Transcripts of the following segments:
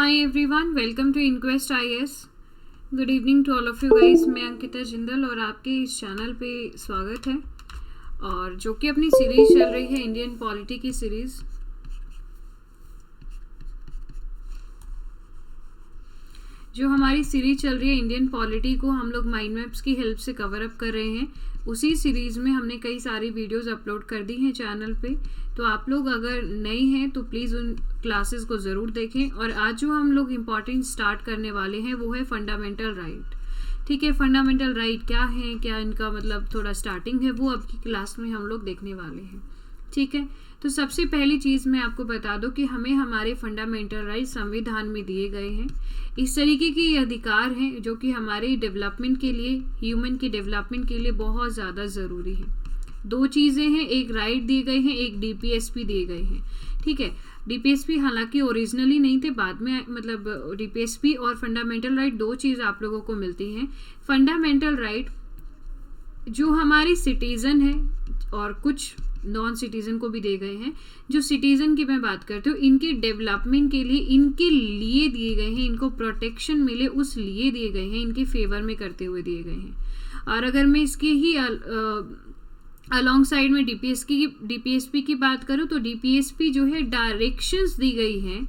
Hi everyone, welcome to Inquest IS. Good evening to all of you guys. मैं अंकिता जिंदल और आपके इस channel पे स्वागत है. और जो कि अपनी सीरीज चल रही है इंडियन पॉलिटी की सीरीज. जो हमारी सीरीज चल रही है इंडियन पॉलिटी को हम लोग माइंड मैप्स की हेल्प से कवर अप कर रहे हैं. उसी सीरीज़ में हमने कई सारी वीडियोस अपलोड कर दी हैं चैनल पे. तो आप लोग अगर नए हैं तो प्लीज़ उन क्लासेस को ज़रूर देखें. और आज जो हम लोग इम्पॉर्टेंट स्टार्ट करने वाले हैं वो है फंडामेंटल राइट. ठीक है, फंडामेंटल राइट क्या है, क्या इनका मतलब थोड़ा स्टार्टिंग है, वो अब की क्लास में हम लोग देखने वाले हैं. ठीक है, तो सबसे पहली चीज़ मैं आपको बता दूं कि हमें हमारे फंडामेंटल राइट संविधान में दिए गए हैं. इस तरीके के अधिकार हैं जो कि हमारे डेवलपमेंट के लिए, ह्यूमन की डेवलपमेंट के लिए बहुत ज़्यादा ज़रूरी है. दो चीज़ें हैं, एक राइट दिए गए हैं, एक डीपीएसपी दिए गए हैं. ठीक है, डीपीएसपी हालांकि ओरिजिनली नहीं थे, बाद में मतलब डीपीएसपी और फंडामेंटल राइट दो चीज़ आप लोगों को मिलती हैं. फंडामेंटल राइट जो हमारे सिटीज़न है और कुछ नॉन सिटीज़न को भी दिए गए हैं. जो सिटीज़न की मैं बात करती हूँ, इनके डेवलपमेंट के लिए, इनके लिए दिए गए हैं, इनको प्रोटेक्शन मिले उस लिए दिए गए हैं, इनके फेवर में करते हुए दिए गए हैं. और अगर मैं इसके ही अलॉन्ग साइड में डीपीएसपी की बात करूँ तो डीपीएसपी जो है डायरेक्शंस दी गई हैं,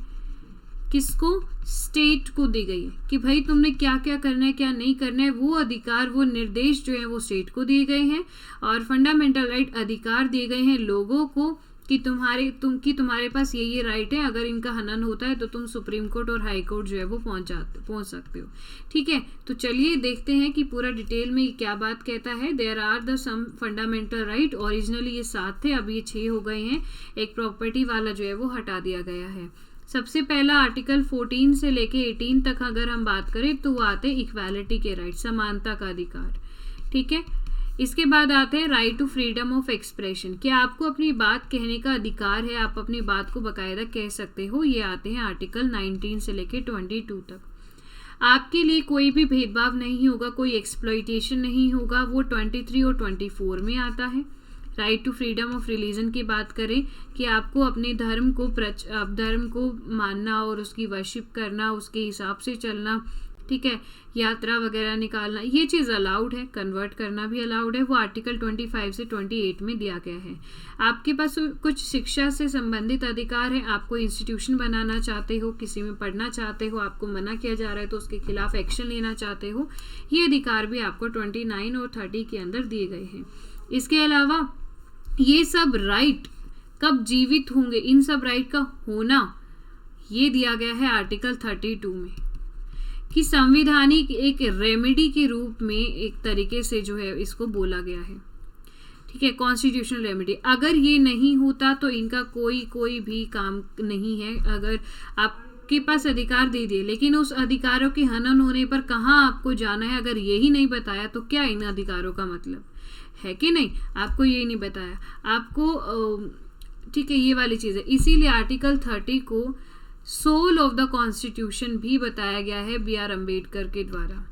किसको? स्टेट को दी गई है कि भाई तुमने क्या क्या करना है, क्या नहीं करना है. वो अधिकार, वो निर्देश जो है वो स्टेट को दिए गए हैं. और फंडामेंटल राइट अधिकार दिए गए हैं लोगों को कि तुम्हारे पास ये राइट है. अगर इनका हनन होता है तो तुम सुप्रीम कोर्ट और हाई कोर्ट जो है वो पहुंच सकते हो. ठीक है, तो चलिए देखते हैं कि पूरा डिटेल में क्या बात कहता है. There are the some fundamental right. Originally ये 7 थे, अब ये 6 हो गए हैं. एक प्रॉपर्टी वाला जो है वो हटा दिया गया है. सबसे पहला आर्टिकल 14 से लेके 18 तक अगर हम बात करें तो वो आते हैं इक्वालिटी के राइट, समानता का अधिकार. ठीक है, इसके बाद आते हैं right to freedom of expression, कि आपको अपनी बात कहने का अधिकार है, आप अपनी बात को बाकायदा कह सकते हो. ये आते हैं आर्टिकल 19 से लेके 22 तक. आपके लिए कोई भी भेदभाव नहीं होगा, कोई एक्सप्लॉइटेशन नहीं होगा, वो 23 और 24 में आता है. Right to freedom of religion की बात करें कि आपको अपने धर्म को मानना और उसकी वर्शिप करना, उसके हिसाब से चलना. ठीक है, यात्रा वगैरह निकालना, ये चीज़ अलाउड है. कन्वर्ट करना भी अलाउड है. वो आर्टिकल 25 से 28 में दिया गया है. आपके पास कुछ शिक्षा से संबंधित अधिकार है. आपको इंस्टीट्यूशन बनाना चाहते हो, किसी में पढ़ना चाहते हो, आपको मना किया जा रहा है तो उसके खिलाफ एक्शन लेना चाहते हो, ये अधिकार भी आपको 29 और 30 के अंदर दिए गए हैं. इसके अलावा ये सब राइट कब जीवित होंगे, इन सब राइट का होना, ये दिया गया है आर्टिकल 32 में, कि संविधानिक एक रेमेडी के रूप में एक तरीके से जो है इसको बोला गया है. ठीक है, कॉन्स्टिट्यूशनल रेमेडी. अगर ये नहीं होता तो इनका कोई भी काम नहीं है. अगर आपके पास अधिकार दे दिए लेकिन उस अधिकारों के हनन होने पर कहाँ आपको जाना है, अगर यही नहीं बताया तो क्या इन अधिकारों का मतलब है कि नहीं. आपको ये नहीं बताया आपको. ठीक है, ये वाली चीज़ है. इसीलिए आर्टिकल 30 को सोल ऑफ द कॉन्स्टिट्यूशन भी बताया गया है बी.आर. अम्बेडकर के द्वारा.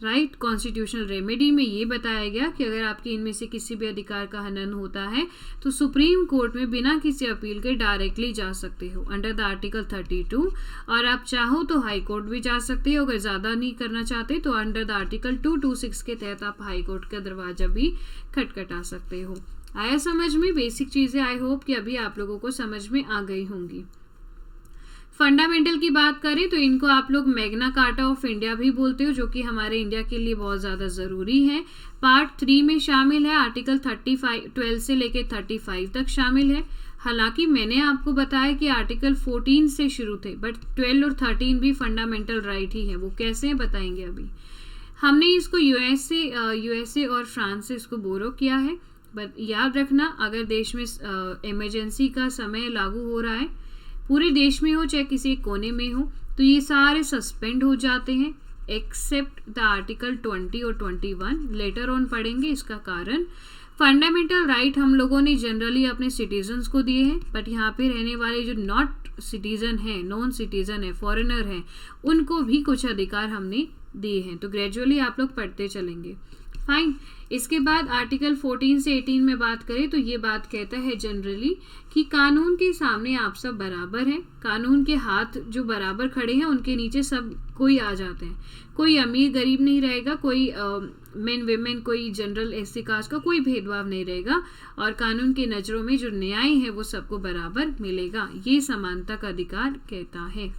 राइट, कॉन्स्टिट्यूशनल रेमेडी में ये बताया गया कि अगर आपके इनमें से किसी भी अधिकार का हनन होता है तो सुप्रीम कोर्ट में बिना किसी अपील के डायरेक्टली जा सकते हो अंडर द आर्टिकल 32. और आप चाहो तो हाई कोर्ट भी जा सकते हो. अगर ज़्यादा नहीं करना चाहते तो अंडर द आर्टिकल 226 के तहत आप हाई कोर्ट का दरवाज़ा भी खटखटा सकते हो. आया समझ में? बेसिक चीज़ें आई होप कि अभी आप लोगों को समझ में आ गई होंगी. फंडामेंटल की बात करें तो इनको आप लोग मैग्ना कार्टा ऑफ इंडिया भी बोलते हो, जो कि हमारे इंडिया के लिए बहुत ज़्यादा ज़रूरी है. पार्ट 3 में शामिल है. आर्टिकल 12 से लेके 35 तक शामिल है. हालांकि मैंने आपको बताया कि आर्टिकल 14 से शुरू थे, बट 12 और 13 भी फंडामेंटल राइट ही है. वो कैसे हैं बताएंगे अभी. हमने इसको यूएसए और फ्रांस से इसको बोरो किया है. बट याद रखना, अगर देश में इमरजेंसी का समय लागू हो रहा है, पूरे देश में हो चाहे किसी कोने में हो, तो ये सारे सस्पेंड हो जाते हैं एक्सेप्ट द आर्टिकल 20 और 21. लेटर ऑन पढ़ेंगे इसका कारण. फंडामेंटल राइट हम लोगों ने जनरली अपने सिटीजन्स को दिए हैं, बट यहाँ पे रहने वाले जो नॉट सिटीजन हैं, नॉन सिटीजन है, फॉरेनर हैं, उनको भी कुछ अधिकार हमने दिए हैं. तो ग्रेजुअली आप लोग पढ़ते चलेंगे. फाइन। इसके बाद आर्टिकल 14 से 18 में बात करें तो ये बात कहता है जनरली कि कानून के सामने आप सब बराबर हैं, कानून के हाथ जो बराबर खड़े हैं उनके नीचे सब कोई आ जाते हैं, कोई अमीर गरीब नहीं रहेगा, कोई मेन वेमेन, कोई जनरल एससी कास्ट का कोई भेदभाव नहीं रहेगा, और कानून की नज़रों में जो न्याय है वो सबको बराबर मिलेगा, ये समानता का अधिकार कहता है।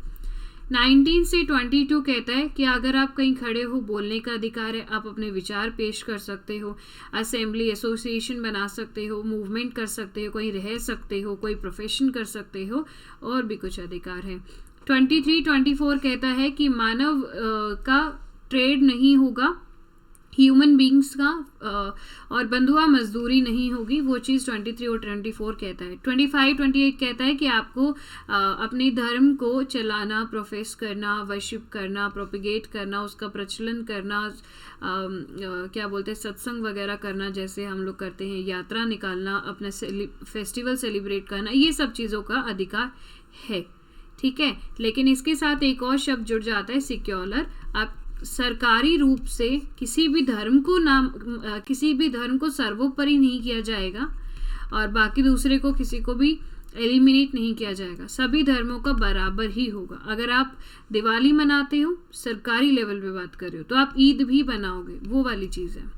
19 से 22 कहता है कि अगर आप कहीं खड़े हो, बोलने का अधिकार है, आप अपने विचार पेश कर सकते हो, असेंबली एसोसिएशन बना सकते हो, मूवमेंट कर सकते हो, कहीं रह सकते हो, कोई प्रोफेशन कर सकते हो, और भी कुछ अधिकार है। 23-24 कहता है कि मानव का ट्रेड नहीं होगा, ह्यूमन बींग्स का, और बंधुआ मजदूरी नहीं होगी, वो चीज़ 23 और 24 कहता है। 25-28 कहता है कि आपको अपने धर्म को चलाना, प्रोफेस करना, वर्शिप करना, प्रोपिगेट करना, उसका प्रचलन करना, क्या बोलते हैं, सत्संग वगैरह करना जैसे हम लोग करते हैं, यात्रा निकालना, अपना फेस्टिवल सेलिब्रेट करना, ये सब चीज़ों का अधिकार है, ठीक है। लेकिन इसके साथ एक और शब्द जुड़ जाता है, सिक्योलर। आप सरकारी रूप से किसी भी धर्म को सर्वोपरि नहीं किया जाएगा, और बाकी दूसरे को किसी को भी एलिमिनेट नहीं किया जाएगा, सभी धर्मों का बराबर ही होगा। अगर आप दिवाली मनाते हो, सरकारी लेवल पे बात कर रहे हो, तो आप ईद भी बनाओगे, वो वाली चीज़ है।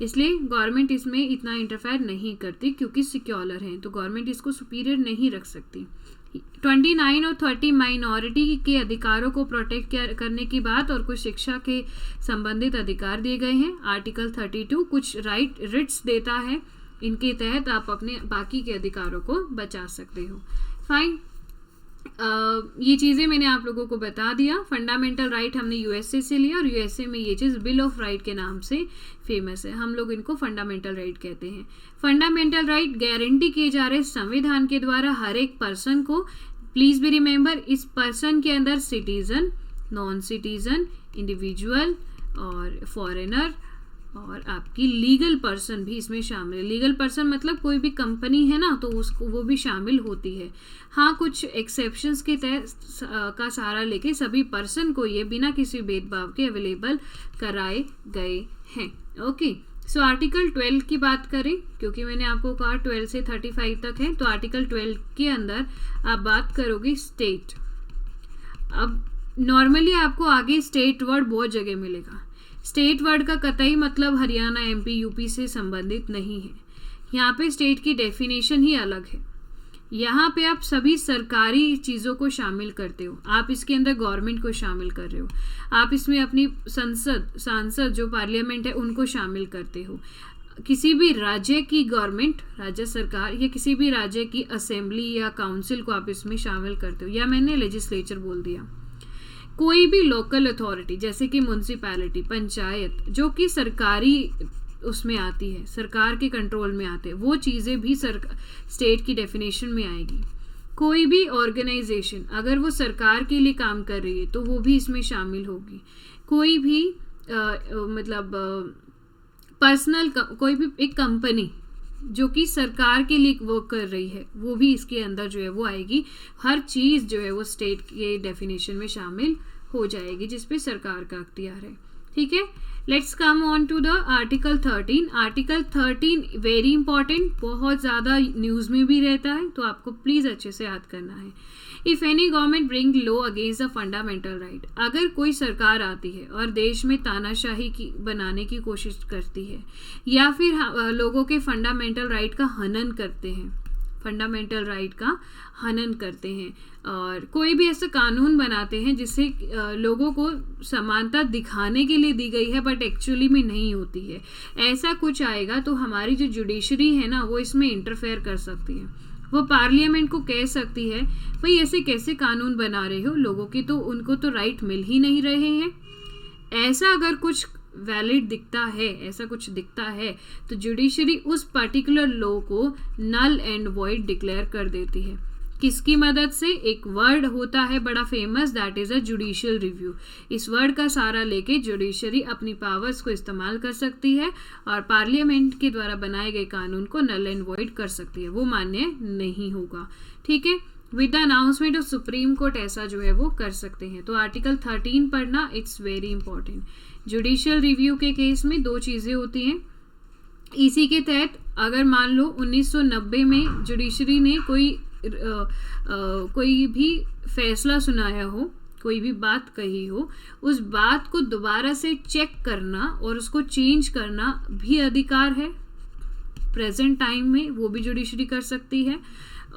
इसलिए गवर्नमेंट इसमें इतना इंटरफेयर नहीं करती, क्योंकि सिक्योलर है, तो गवर्नमेंट इसको सुपीरियर नहीं रख सकती। 29 और 30 माइनॉरिटी के अधिकारों को प्रोटेक्ट करने की बात, और कुछ शिक्षा के संबंधित अधिकार दिए गए हैं। आर्टिकल 32 कुछ रिट्स देता है, इनके तहत आप अपने बाकी के अधिकारों को बचा सकते हो। फाइन, ये चीज़ें मैंने आप लोगों को बता दिया। फंडामेंटल राइट हमने यूएसए से लिया, और यूएसए में ये चीज़ बिल ऑफ राइट के नाम से फेमस है, हम लोग इनको फंडामेंटल राइट कहते हैं। फंडामेंटल राइट गारंटी किए जा रहे संविधान के द्वारा हर एक पर्सन को। प्लीज़ बी रिमेंबर, इस पर्सन के अंदर सिटीज़न, नॉन सिटीज़न, इंडिविजुअल और फॉरेनर और आपकी लीगल पर्सन भी इसमें शामिल है। लीगल पर्सन मतलब कोई भी कंपनी है ना, तो उसको वो भी शामिल होती है। हाँ, कुछ एक्सेप्शंस के तहत का सहारा लेके सभी पर्सन को ये बिना किसी भेदभाव के अवेलेबल कराए गए हैं। ओके, सो आर्टिकल 12 की बात करें, क्योंकि मैंने आपको कहा 12 से 35 तक है, तो आर्टिकल 12 के अंदर आप बात करोगे स्टेट। अब नॉर्मली आपको आगे स्टेट वर्ड बहुत जगह मिलेगा। स्टेट वर्ड का कतई मतलब हरियाणा, एमपी, यूपी से संबंधित नहीं है। यहाँ पे स्टेट की डेफिनेशन ही अलग है। यहाँ पे आप सभी सरकारी चीज़ों को शामिल करते हो, आप इसके अंदर गवर्नमेंट को शामिल कर रहे हो, आप इसमें अपनी सांसद जो पार्लियामेंट है उनको शामिल करते हो, किसी भी राज्य की गवर्नमेंट, राज्य सरकार, या किसी भी राज्य की असेंबली या काउंसिल को आप इसमें शामिल करते हो, या मैंने लेजिस्लेचर बोल दिया। कोई भी लोकल अथॉरिटी जैसे कि म्यूनसिपैलिटी, पंचायत, जो कि सरकारी उसमें आती है, सरकार के कंट्रोल में आते हैं, वो चीज़ें भी स्टेट की डेफिनेशन में आएगी। कोई भी ऑर्गेनाइजेशन अगर वो सरकार के लिए काम कर रही है तो वो भी इसमें शामिल होगी। कोई भी पर्सनल कोई भी एक कंपनी जो कि सरकार के लिए वर्क कर रही है, वो भी इसके अंदर जो है वो आएगी। हर चीज़ जो है वो स्टेट के डेफिनेशन में शामिल हो जाएगी जिस पे सरकार का अख्तियार है। ठीक है, let's come on to the article 13। Article 13 very important, बहुत ज़्यादा न्यूज़ में भी रहता है, तो आपको प्लीज़ अच्छे से याद करना है। If any government bring law against the fundamental right, अगर कोई सरकार आती है और देश में तानाशाही की बनाने की कोशिश करती है, या फिर लोगों के फंडामेंटल राइट का हनन करते हैं, फंडामेंटल राइट का हनन करते हैं, और कोई भी ऐसा कानून बनाते हैं जिससे लोगों को समानता दिखाने के लिए दी गई है बट एक्चुअली में नहीं होती है, ऐसा कुछ आएगा तो हमारी जो जुडिशरी है ना वो इसमें इंटरफेयर कर सकती है। वो पार्लियामेंट को कह सकती है भाई ऐसे कैसे कानून बना रहे हो, लोगों की तो उनको तो राइट मिल ही नहीं रहे हैं। ऐसा अगर कुछ वैलिड दिखता है, ऐसा कुछ दिखता है, तो जुडिशरी उस पर्टिकुलर लॉ को नल एंड वॉइड डिक्लेयर कर देती है। किसकी मदद से? एक वर्ड होता है बड़ा famous, that is a judicial review. इस वर्ड का सहारा लेके जुडिशरी अपनी पावर्स को इस्तेमाल कर सकती है और पार्लियामेंट के द्वारा बनाए गए कानून को नल एंड वॉइड कर सकती है, वो मान्य नहीं होगा। ठीक है, with the announcement of supreme court ऐसा जो है वो कर सकते हैं। तो आर्टिकल 13 पढ़ना it's very important. Judicial review के केस में दो चीज़ें होती हैं। इसी के तहत अगर मान लो 1990 में जुडिशरी ने कोई भी फैसला सुनाया हो, कोई भी बात कही हो, उस बात को दोबारा से चेक करना और उसको चेंज करना भी अधिकार है प्रेजेंट टाइम में, वो भी जुडिशरी कर सकती है।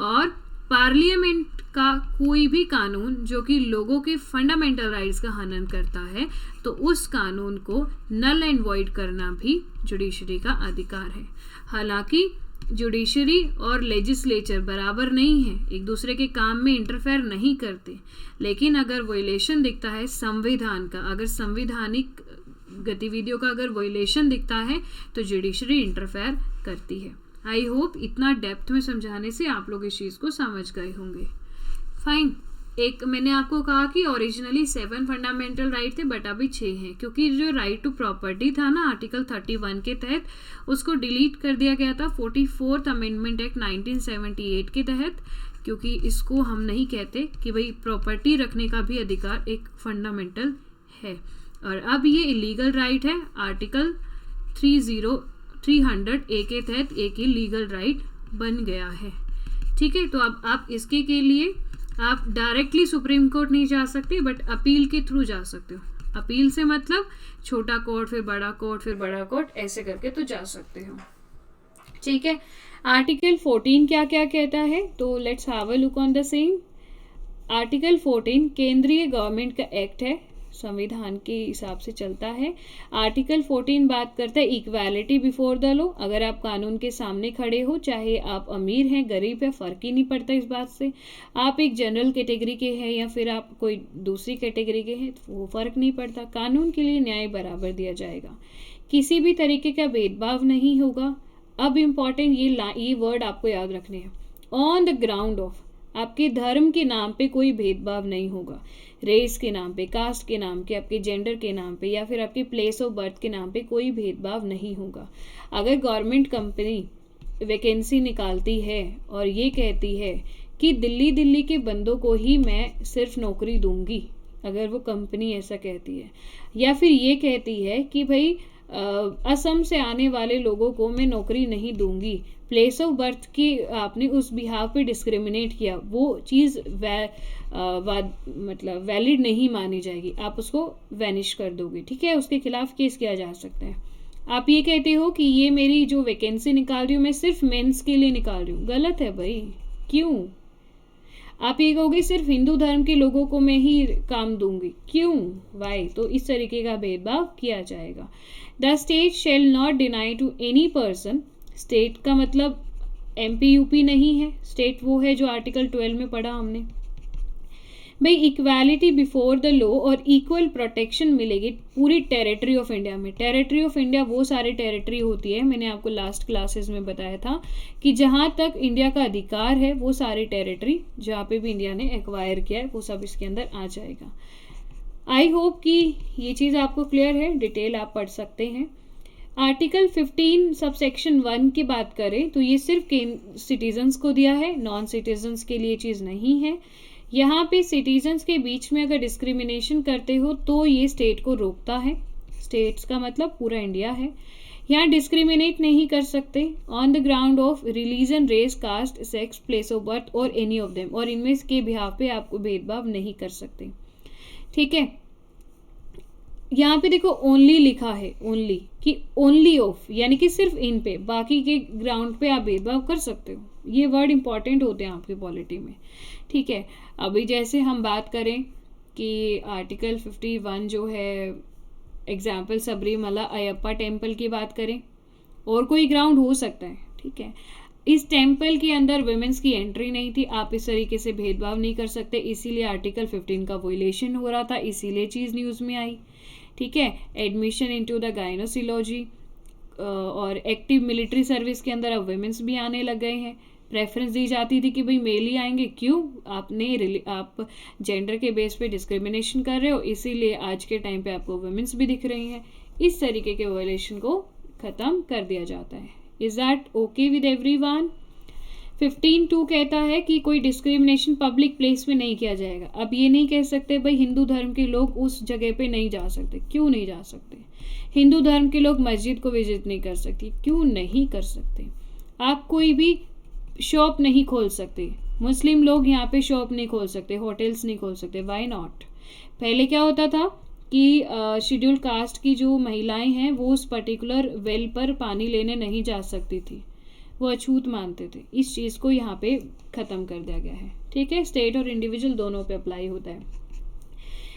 और पार्लियामेंट का कोई भी कानून जो कि लोगों के फंडामेंटल राइट्स का हनन करता है, तो उस कानून को नल एंड वॉइड करना भी जुडिशरी का अधिकार है। हालांकि जुडिशरी और लेजिस्लेचर बराबर नहीं है, एक दूसरे के काम में इंटरफेयर नहीं करते, लेकिन अगर वोलेशन दिखता है संविधान का, अगर संवैधानिक गतिविधियों का अगर वोलेशन दिखता है तो जुडिशरी इंटरफेयर करती है। आई होप इतना डेप्थ में समझाने से आप लोग इस चीज़ को समझ गए होंगे। फाइन। एक मैंने आपको कहा कि ओरिजिनली 7 फंडामेंटल राइट थे बट अभी 6 हैं, क्योंकि जो राइट टू प्रॉपर्टी था ना आर्टिकल 31 के तहत, उसको डिलीट कर दिया गया था 44th अमेंडमेंट एक्ट 1978 के तहत, क्योंकि इसको हम नहीं कहते कि भाई प्रॉपर्टी रखने का भी अधिकार एक फंडामेंटल है। और अब ये इलीगल राइट है, आर्टिकल 300A के तहत एक ही लीगल राइट बन गया है। ठीक है, तो अब आप इसके के लिए आप डायरेक्टली सुप्रीम कोर्ट नहीं जा सकते, बट अपील के थ्रू जा सकते हो। अपील से मतलब छोटा कोर्ट, फिर बड़ा कोर्ट, फिर बड़ा कोर्ट, ऐसे करके तो जा सकते हो। ठीक है, आर्टिकल 14 क्या क्या कहता है, तो let's have a look on the same. Article 14 केंद्रीय गवर्नमेंट का एक्ट है, संविधान के हिसाब से चलता है। आर्टिकल 14 बात करता है इक्वालिटी बिफोर द लॉ। अगर आप कानून के सामने खड़े हो, चाहे आप अमीर हैं गरीब है, फर्क ही नहीं पड़ता इस बात से, आप एक जनरल कैटेगरी के हैं या फिर आप कोई दूसरी कैटेगरी के हैं, तो वो फर्क नहीं पड़ता, कानून के लिए न्याय बराबर दिया जाएगा, किसी भी तरीके का भेदभाव नहीं होगा। अब इम्पॉर्टेंट ये वर्ड आपको याद रखने हैं, ऑन द ग्राउंड ऑफ, आपके धर्म के नाम पे कोई भेदभाव नहीं होगा, रेस के नाम पे, कास्ट के नाम पे, आपके जेंडर के नाम पे या फिर आपके प्लेस ऑफ बर्थ के नाम पे कोई भेदभाव नहीं होगा। अगर गवर्नमेंट कंपनी वैकेंसी निकालती है और ये कहती है कि दिल्ली के बंदों को ही मैं सिर्फ नौकरी दूंगी, अगर वो कंपनी ऐसा कहती है, या फिर ये कहती है कि भाई असम से आने वाले लोगों को मैं नौकरी नहीं दूंगी, प्लेस ऑफ बर्थ की आपने उस बिहाव पे डिस्क्रिमिनेट किया, वो चीज़ मतलब वैलिड नहीं मानी जाएगी, आप उसको वैनिश कर दोगे। ठीक है, उसके खिलाफ केस किया जा सकता है। आप ये कहते हो कि ये मेरी जो वैकेंसी निकाल रही हूँ मैं सिर्फ मेंस के लिए निकाल रही हूँ, गलत है भाई। क्यों? आप ये कहोगे सिर्फ हिंदू धर्म के लोगों को मैं ही काम दूंगी, क्यों? वाई? तो इस तरीके का भेदभाव किया जाएगा। The state shall not deny to any person, state का मतलब MP UP नहीं है, स्टेट वो है जो आर्टिकल 12 में पढ़ा हमने। भाई इक्वालिटी बिफोर द लॉ और इक्वल प्रोटेक्शन मिलेगी पूरी टेरिटरी ऑफ इंडिया में। टेरिटरी ऑफ इंडिया वो सारी टेरिटरी होती है, मैंने आपको लास्ट क्लासेस में बताया था कि जहाँ तक इंडिया का अधिकार है वो सारी टेरिटरी जहाँ पे भी इंडिया ने एक्वायर किया है वो सब इसके अंदर आ जाएगा। आई होप कि ये चीज़ आपको क्लियर है, डिटेल आप पढ़ सकते हैं। आर्टिकल 15 सबसेक्शन 1 की बात करें तो ये सिर्फ सिटीजन्स को दिया है, नॉन सिटीजन्स के लिए चीज़ नहीं है। यहाँ पे सिटीजन्स के बीच में अगर डिस्क्रिमिनेशन करते हो तो ये स्टेट को रोकता है, स्टेट्स का मतलब पूरा इंडिया है। यहाँ डिस्क्रिमिनेट नहीं कर सकते on the ground of religion, race, caste, sex, place of birth और एनी ऑफ देम, और इनमें के बिहाव पे आपको भेदभाव नहीं कर सकते। ठीक है, यहाँ पे देखो ओनली लिखा है, ओनली कि ओनली ऑफ यानी कि सिर्फ इन पे, बाकी के ग्राउंड पे आप भेदभाव कर सकते हो। ये वर्ड इंपॉर्टेंट होते हैं आपके पॉलिटी में। ठीक है, अभी जैसे हम बात करें कि आर्टिकल 51 जो है एग्जाम्पल सबरीमला अयप्पा टेम्पल की बात करें, और कोई ग्राउंड हो सकता है। ठीक है, इस टेम्पल के अंदर वुमेन्स की एंट्री नहीं थी, आप इस तरीके से भेदभाव नहीं कर सकते, इसीलिए आर्टिकल 15 का वोलेशन हो रहा था, इसीलिए चीज़ न्यूज़ में आई। ठीक है, एडमिशन इनटू द गायनोकोलॉजी और एक्टिव मिलिट्री सर्विस के अंदर अब वुमेन्स भी आने लग गए हैं। प्रेफरेंस दी जाती थी कि भाई मेल ही आएंगे, क्यों? आप जेंडर के बेस पे डिस्क्रिमिनेशन कर रहे हो, इसीलिए आज के टाइम पे आपको वुमेन्स भी दिख रही हैं। इस तरीके के वोलेशन को ख़त्म कर दिया जाता है। Is that okay with everyone? 15(2) कहता है कि कोई डिस्क्रिमिनेशन पब्लिक प्लेस में नहीं किया जाएगा। अब ये नहीं कह सकते भाई हिंदू धर्म के लोग उस जगह पे नहीं जा सकते, क्यों नहीं जा सकते? हिंदू धर्म के लोग मस्जिद को विजिट नहीं कर सकते, क्यों नहीं कर सकते? आप कोई भी शॉप नहीं खोल सकते, मुस्लिम लोग यहाँ पे शॉप नहीं खोल सकते, होटल्स नहीं खोल सकते, वाई नॉट? पहले क्या होता था कि शेड्यूल कास्ट की जो महिलाएं हैं वो उस पर्टिकुलर वेल पर पानी लेने नहीं जा सकती थी, वो अछूत मानते थे। इस चीज़ को यहाँ पे ख़त्म कर दिया गया है, ठीक है? स्टेट और इंडिविजुअल दोनों पे अप्लाई होता है।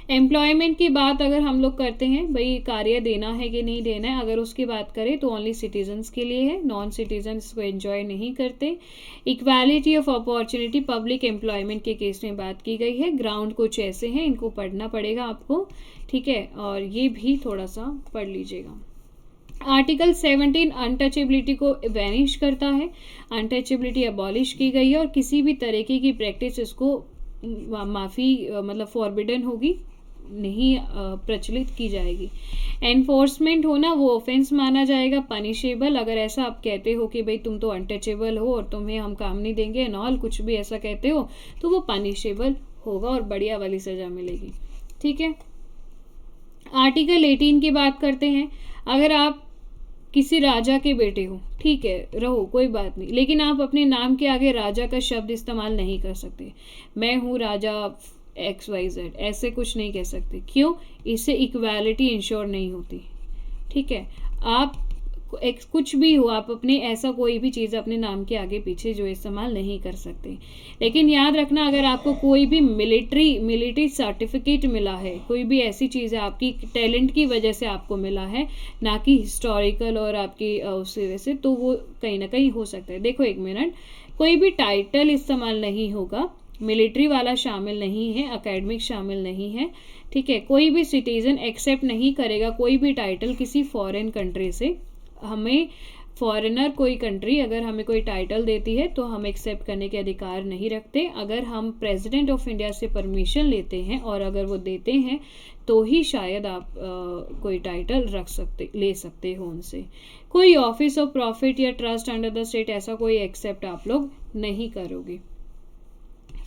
एम्प्लॉयमेंट की बात अगर हम लोग करते हैं, भाई कार्य देना है कि नहीं देना है, अगर उसकी बात करें तो ओनली सिटीजन्स के लिए है, नॉन सिटीजन्स को एंजॉय नहीं करते। Equality of opportunity public employment के केस में बात की गई है। ग्राउंड कुछ ऐसे हैं, इनको पढ़ना पड़ेगा आपको, ठीक है? और ये भी थोड़ा सा पढ़ लीजिएगा। आर्टिकल 17 अनटचेबिलिटी को वैनिश करता है, अनटचेबिलिटी अबॉलिश की गई है और किसी भी तरीके की प्रैक्टिस इसको माफ़ी मतलब फॉरबिडन होगी, नहीं प्रचलित की जाएगी। एनफोर्समेंट होना वो ऑफेंस माना जाएगा, पनिशेबल। अगर ऐसा आप कहते हो कि भाई तुम तो अनटचेबल हो और तुम्हें हम काम नहीं देंगे एंड ऑल, कुछ भी ऐसा कहते हो तो वो पनिशेबल होगा और बढ़िया वाली सज़ा मिलेगी, ठीक है? आर्टिकल 18 की बात करते हैं। अगर आप किसी राजा के बेटे हो, ठीक है, रहो कोई बात नहीं, लेकिन आप अपने नाम के आगे राजा का शब्द इस्तेमाल नहीं कर सकते। मैं हूँ राजा XYZ, ऐसे कुछ नहीं कह सकते। क्यों? इससे इक्वालिटी इंश्योर नहीं होती, ठीक है? आप कुछ भी हो, आप अपने ऐसा कोई भी चीज़ अपने नाम के आगे पीछे जो इस्तेमाल नहीं कर सकते। लेकिन याद रखना, अगर आपको कोई भी मिलिट्री सर्टिफिकेट मिला है, कोई भी ऐसी चीज़ है आपकी टैलेंट की वजह से आपको मिला है, ना कि हिस्टोरिकल और आपकी उसकी वजह से, तो वो कहीं ना कहीं हो सकता है। देखो एक मिनट, कोई भी टाइटल इस्तेमाल नहीं होगा, मिलिट्री वाला शामिल नहीं है, एकेडमिक शामिल नहीं है, ठीक है? कोई भी सिटीजन एक्सेप्ट नहीं करेगा कोई भी टाइटल किसी फॉरेन कंट्री से। हमें फॉरेनर कोई कंट्री अगर हमें कोई टाइटल देती है तो हम एक्सेप्ट करने के अधिकार नहीं रखते। अगर हम प्रेसिडेंट ऑफ इंडिया से परमिशन लेते हैं और अगर वो देते हैं तो ही शायद आप कोई टाइटल ले सकते हो उनसे। कोई ऑफिस ऑफ प्रॉफिट या ट्रस्ट अंडर द स्टेट ऐसा कोई एक्सेप्ट आप लोग नहीं करोगे।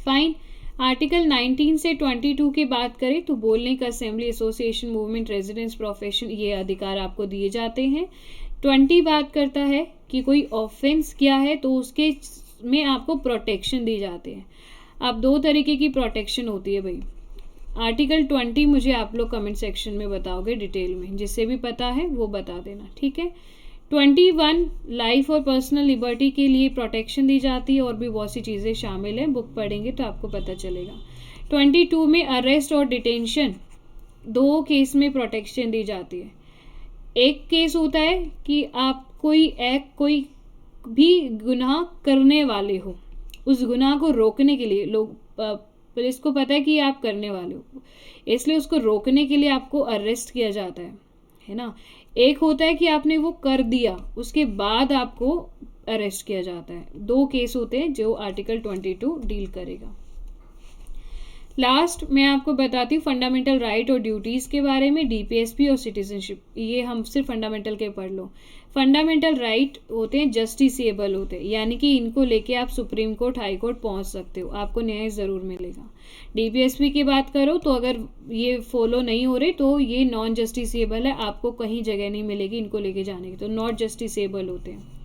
फाइन। आर्टिकल 19 से 22 की बात करें तो बोलने का, assembly, association, movement, residence, profession, ये अधिकार आपको दिए जाते हैं। 20 बात करता है कि कोई ऑफेंस किया है तो उसके में आपको प्रोटेक्शन दी जाती है। अब 2 तरीके की प्रोटेक्शन होती है भाई। आर्टिकल 20 मुझे आप लोग कमेंट सेक्शन में बताओगे डिटेल में, जिससे भी पता है वो बता देना, ठीक है? 21 लाइफ और पर्सनल लिबर्टी के लिए प्रोटेक्शन दी जाती है और भी बहुत सी चीज़ें शामिल हैं, बुक पढ़ेंगे तो आपको पता चलेगा। 22 में अरेस्ट और डिटेंशन 2 केस में प्रोटेक्शन दी जाती है। एक केस होता है कि आप कोई भी गुनाह करने वाले हो, उस गुनाह को रोकने के लिए लोग पुलिस को पता है कि आप करने वाले हो, इसलिए उसको रोकने के लिए आपको अरेस्ट किया जाता है ना? एक होता है कि आपने वो कर दिया, उसके बाद आपको अरेस्ट किया जाता है। 2 केस होते हैं जो आर्टिकल 22 डील करेगा। लास्ट मैं आपको बताती हूँ फंडामेंटल राइट और ड्यूटीज़ के बारे में, DPSP और सिटीजनशिप। ये हम सिर्फ फंडामेंटल के पढ़ लो। फंडामेंटल राइट होते हैं जस्टिसेबल होते हैं, यानी कि इनको लेके आप सुप्रीम कोर्ट, हाई कोर्ट पहुँच सकते हो, आपको न्याय ज़रूर मिलेगा। DPSP की बात करो तो अगर ये फॉलो नहीं हो रहे तो ये नॉन जस्टिसेबल है, आपको कहीं जगह नहीं मिलेगी इनको लेके जाने की, तो नॉट जस्टिसेबल होते हैं।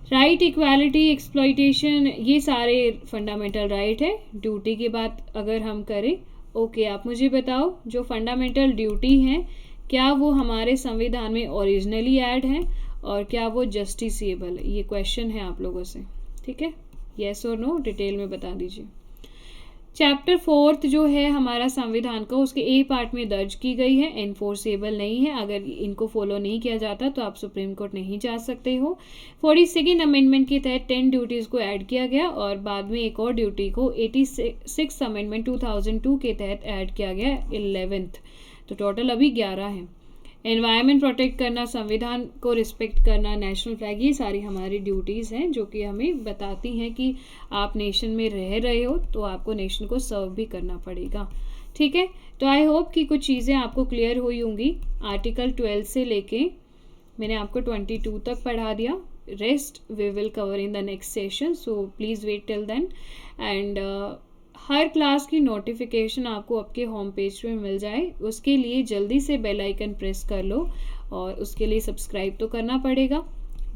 राइट, इक्वालिटी, एक्सप्लॉइटेशन, ये सारे फंडामेंटल राइट है। ड्यूटी की बात अगर हम करें, ओके आप मुझे बताओ जो फंडामेंटल ड्यूटी है क्या वो हमारे संविधान में ओरिजिनली ऐड है और क्या वो जस्टिसेबल है? ये क्वेश्चन है आप लोगों से, ठीक है? येस और नो डिटेल में बता दीजिए। चैप्टर 4 जो है हमारा संविधान का, उसके ए पार्ट में दर्ज की गई है, एनफोर्सेबल नहीं है। अगर इनको फॉलो नहीं किया जाता तो आप सुप्रीम कोर्ट नहीं जा सकते हो। 42nd अमेंडमेंट के तहत 10 ड्यूटीज़ को ऐड किया गया और बाद में एक और ड्यूटी को 86 अमेंडमेंट 2002 के तहत ऐड किया गया 11th, तो टोटल अभी 11 हैं। एनवायरनमेंट प्रोटेक्ट करना, संविधान को रिस्पेक्ट करना, नेशनल फ्लैग, ये सारी हमारी ड्यूटीज़ हैं जो कि हमें बताती हैं कि आप नेशन में रह रहे हो तो आपको नेशन को सर्व भी करना पड़ेगा, ठीक है? तो आई होप कि कुछ चीज़ें आपको क्लियर हुई होंगी। आर्टिकल 12 से लेके मैंने आपको 22 तक पढ़ा दिया। rest we will cover in the next session, so please wait till then. And her class की नोटिफिकेशन आपको आपके होम पेज पे मिल जाए, उसके लिए जल्दी से बेल आइकन प्रेस कर लो, और उसके लिए सब्सक्राइब तो करना पड़ेगा।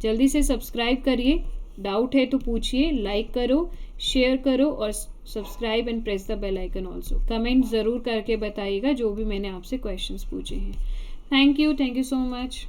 जल्दी से सब्सक्राइब करिए, डाउट है तो पूछिए, लाइक करो, शेयर करो, और subscribe and press the bell icon also. Comment ज़रूर करके बताइएगा जो भी मैंने आपसे क्वेश्चंस पूछे हैं। Thank you so much.